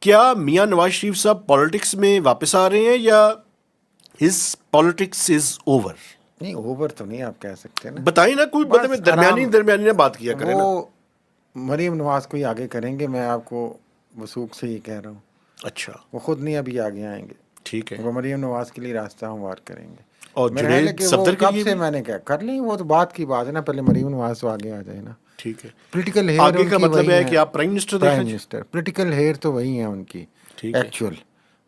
क्या मियां नवाज शरीफ साहब पॉलिटिक्स में वापस आ रहे हैं या हिज पॉलिटिक्स इज ओवर? नहीं, ओवर तो नहीं आप कह सकते ना। बताइए ना, कोई मतलब दरमियानी ना बात किया करें ना। वो मरीम नवाज को ही आगे करेंगे, मैं आपको वसूख से ही कह रहा हूँ। अच्छा, वो खुद नहीं अभी आगे आएंगे, ठीक है। वो मरीम नवाज के लिए रास्ता हमवार करेंगे। और मेरा ख्याल है जुनैद कि वो सफदर के कब लिए से भी? मैंने क्या कर ली, वो तो बात की बात है ना, पहले मरीम नवाज तो आगे आ जाए ना। ठीक है। पोलिटिकल हेयर आगे का उनकी मतलब वही है है, कि आप प्राइम मिनिस्टर देखना प्राइम मिनिस्टर। पोलिटिकल हेयर तो वही है उनकी ठीक है। एक्चुअल।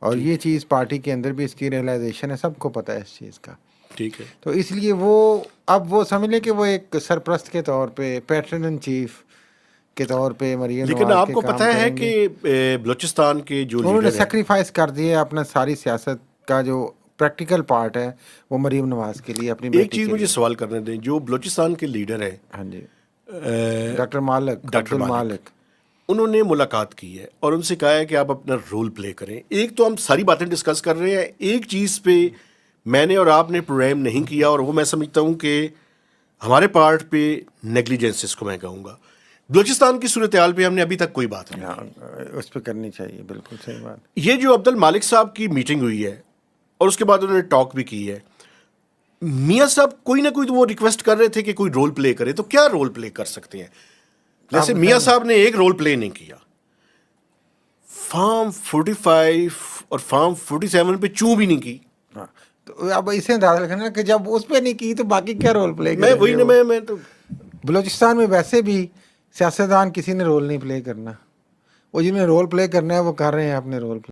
और ठीक ये है। चीज़ पार्टी के अंदर भी इसकी रियलाइजेशन है, सबको पता है इस चीज़ का। ठीक है। तो इसलिए वो अब वो समझ लें कि वो एक सरप्रस्त के तौर पे, पैटर्न इन चीफ के तौर पे मरीम लेकिन नवाज के आपको काम पता है करेंगे। कि बलूचिस्तान के जो उन्होंने लीडर हैं, सेक्रीफाइस कर दिया अपना सारी सियासत का जो प्रैक्टिकल पार्ट है वो मरीम नवाज के लिए, अपनी एक बेटी चीज़ के मुझे लिए। सवाल करने दें, जो बलूचिस्तान के लीडर हैं हाँ जी, डॉक्टर मालिक, डॉक्टर अब्दुल मालिक, मालिक। उन्होंने मुलाकात की है और उनसे कहा है कि आप अपना रोल प्ले करें। एक तो हम सारी बातें डिस्कस कर रहे हैं, एक चीज़ पे मैंने और आपने प्रोग्राम नहीं किया, और वो मैं समझता हूँ कि हमारे पार्ट पे नेग्लिजेंस इसको मैं कहूँगा। बलूचिस्तान की सूरत हाल पे हमने अभी तक कोई बात नहीं हाँ, की। उस पर करनी चाहिए, बिल्कुल सही बात। ये जो अब्दुल मालिक साहब की मीटिंग हुई है और उसके बाद उन्होंने टॉक भी की है, मियाँ साहब कोई ना कोई तो वो रिक्वेस्ट कर रहे थे कि कोई रोल प्ले करे, तो क्या रोल प्ले कर सकते हैं? जैसे आप मियाँ बताइए। साहब ने एक रोल प्ले नहीं किया, फार्म 45 और फार्म 47 पे चूं भी नहीं की। हाँ, तो अब इसे अंदाजा लगाना कि जब उस पर नहीं की तो बाकी क्या रोल प्ले मैं वही करेंगे ना, वो। मैं तो बलूचिस्तान में वैसे भी सियासतदान किसी ने रोल नहीं प्ले करना, वो जिन्हें रोल प्ले करना है वो कर रहे हैं अपने रोल प्ले।